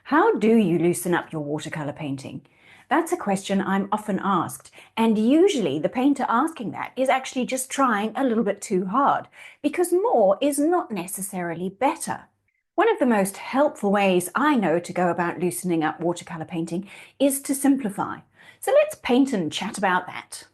How do you loosen up your watercolor painting? That's a question I'm often asked, and usually the painter asking that is actually just trying a little bit too hard, because more is not necessarily better. One of the most helpful ways I know to go about loosening up watercolor painting is to simplify. So let's paint and chat about that.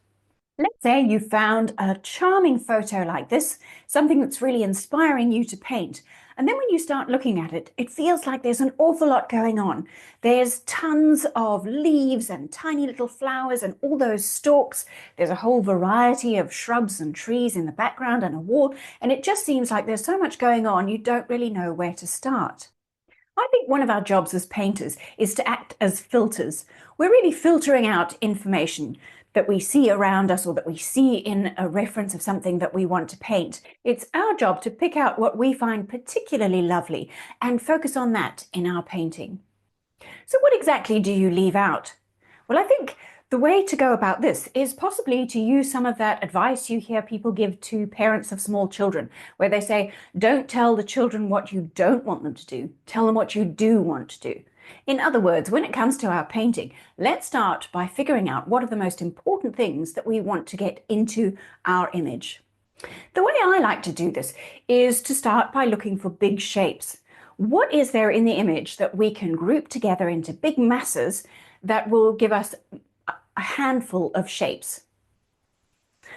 Let's say you found a charming photo like this, something that's really inspiring you to paint. And then when you start looking at it, it feels like there's an awful lot going on. There's tons of leaves and tiny little flowers and all those stalks. There's a whole variety of shrubs and trees in the background and a wall. And it just seems like there's so much going on, you don't really know where to start. I think one of our jobs as painters is to act as filters. We're really filtering out information that we see around us or that we see in a reference of something that we want to paint. It's our job to pick out what we find particularly lovely and focus on that in our painting. So what exactly do you leave out? Well, I think the way to go about this is possibly to use some of that advice you hear people give to parents of small children, where they say, don't tell the children what you don't want them to do, tell them what you do want to do. In other words, when it comes to our painting, let's start by figuring out what are the most important things that we want to get into our image. The way I like to do this is to start by looking for big shapes. What is there in the image that we can group together into big masses that will give us a handful of shapes?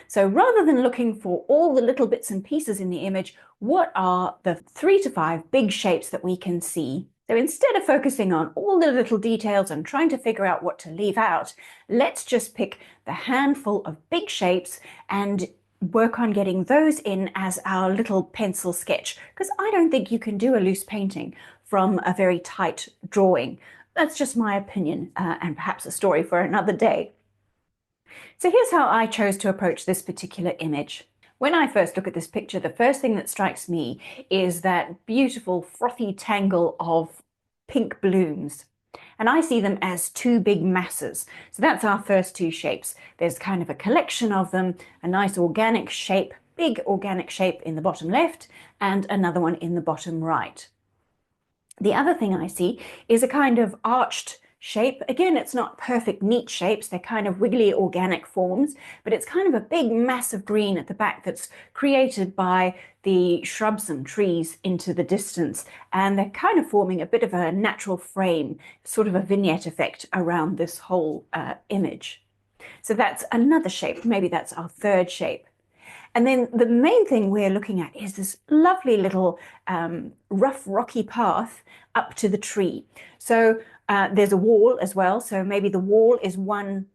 So rather than looking for all the little bits and pieces in the image, what are the 3 to 5 big shapes that we can see? So instead of focusing on all the little details and trying to figure out what to leave out, let's just pick the handful of big shapes and work on getting those in as our little pencil sketch, because I don't think you can do a loose painting from a very tight drawing. That's just my opinion, and perhaps a story for another day. So here's how I chose to approach this particular image. When I first look at this picture, the first thing that strikes me is that beautiful frothy tangle of pink blooms. And I see them as 2 big masses. So that's our first 2 shapes. There's kind of a collection of them, a nice organic shape, big organic shape in the bottom left, and another one in the bottom right. The other thing I see is a kind of arched shape. Again, it's not perfect neat shapes, they're kind of wiggly organic forms, but it's kind of a big mass of green at the back that's created by the shrubs and trees into the distance, and they're kind of forming a bit of a natural frame, sort of a vignette effect around this whole image. So that's another shape, maybe that's our third shape. And then the main thing we're looking at is this lovely little rough rocky path up to the tree. So there's a wall as well, so maybe the wall is one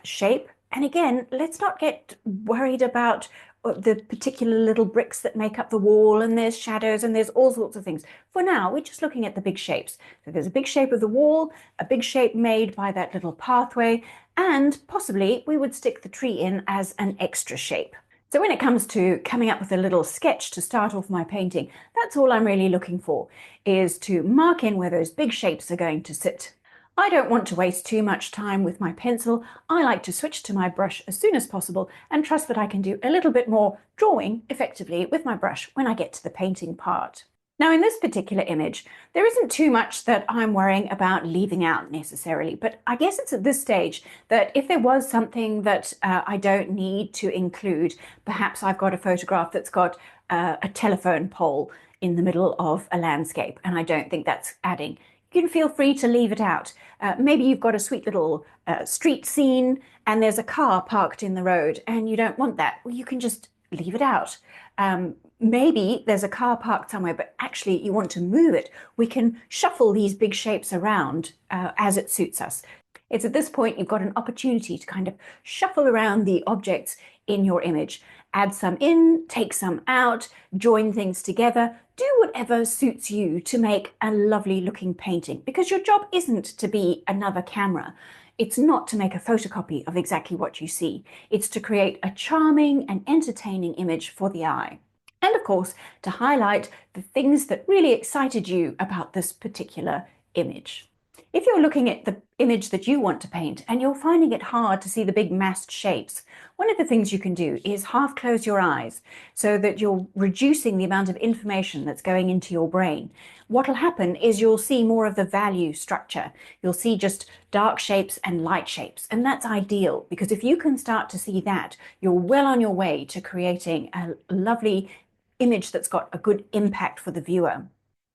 shape. And again, let's not get worried about the particular little bricks that make up the wall, and there's shadows and there's all sorts of things. For now, we're just looking at the big shapes. So there's a big shape of the wall, a big shape made by that little pathway, and possibly we would stick the tree in as an extra shape. So when it comes to coming up with a little sketch to start off my painting, that's all I'm really looking for, is to mark in where those big shapes are going to sit. I don't want to waste too much time with my pencil. I like to switch to my brush as soon as possible and trust that I can do a little bit more drawing effectively with my brush when I get to the painting part. Now, in this particular image, there isn't too much that I'm worrying about leaving out necessarily, but I guess it's at this stage that if there was something that I don't need to include, perhaps I've got a photograph that's got a telephone pole in the middle of a landscape, and I don't think that's adding. You can feel free to leave it out. Maybe you've got a sweet little street scene and there's a car parked in the road and you don't want that. Well, you can just leave it out. Maybe there's a car parked somewhere, but actually you want to move it. We can shuffle these big shapes around as it suits us. It's at this point you've got an opportunity to kind of shuffle around the objects in your image. Add some in, take some out, join things together. Do whatever suits you to make a lovely looking painting, because your job isn't to be another camera. It's not to make a photocopy of exactly what you see. It's to create a charming and entertaining image for the eye. And of course, to highlight the things that really excited you about this particular image. If you're looking at the image that you want to paint and you're finding it hard to see the big massed shapes, one of the things you can do is half close your eyes so that you're reducing the amount of information that's going into your brain. What'll happen is you'll see more of the value structure. You'll see just dark shapes and light shapes, and that's ideal because if you can start to see that, you're well on your way to creating a lovely image that's got a good impact for the viewer.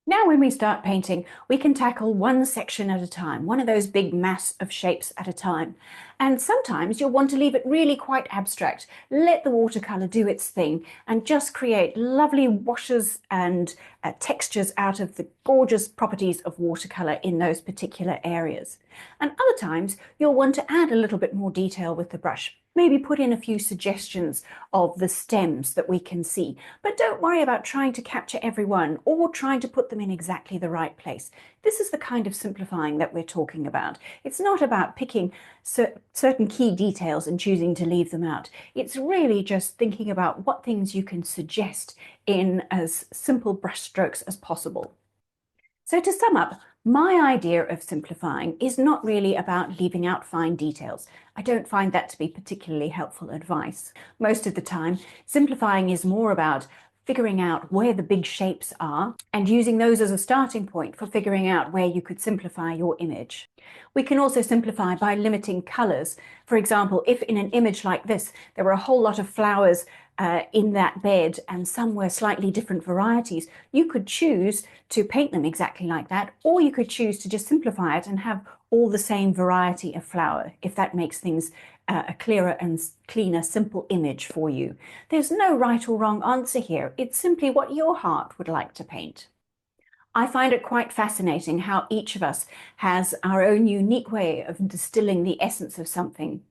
Now when we start painting, we can tackle one section at a time, one of those big mass of shapes at a time. And sometimes you'll want to leave it really quite abstract. Let the watercolour do its thing and just create lovely washes and textures out of the gorgeous properties of watercolour in those particular areas. And other times you'll want to add a little bit more detail with the brush. Maybe put in a few suggestions of the stems that we can see, but don't worry about trying to capture everyone or trying to put them in exactly the right place. This is the kind of simplifying that we're talking about. It's not about picking certain key details and choosing to leave them out. It's really just thinking about what things you can suggest in as simple brushstrokes as possible. So to sum up, my idea of simplifying is not really about leaving out fine details. I don't find that to be particularly helpful advice. Most of the time, simplifying is more about figuring out where the big shapes are and using those as a starting point for figuring out where you could simplify your image. We can also simplify by limiting colours. For example, if in an image like this, there were a whole lot of flowers in that bed and some were slightly different varieties, you could choose to paint them exactly like that, or you could choose to just simplify it and have all the same variety of flower, if that makes things a clearer and cleaner, simple image for you. There's no right or wrong answer here. It's simply what your heart would like to paint. I find it quite fascinating how each of us has our own unique way of distilling the essence of something.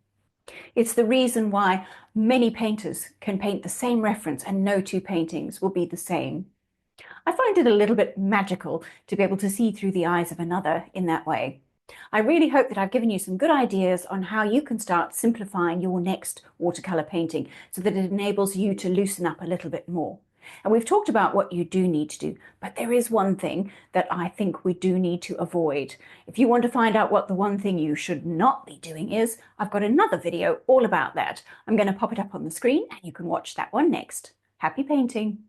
It's the reason why many painters can paint the same reference and no two paintings will be the same. I find it a little bit magical to be able to see through the eyes of another in that way. I really hope that I've given you some good ideas on how you can start simplifying your next watercolor painting so that it enables you to loosen up a little bit more. And we've talked about what you do need to do, but there is one thing that I think we do need to avoid. If you want to find out what the one thing you should not be doing is, I've got another video all about that. I'm going to pop it up on the screen and you can watch that one next. Happy painting!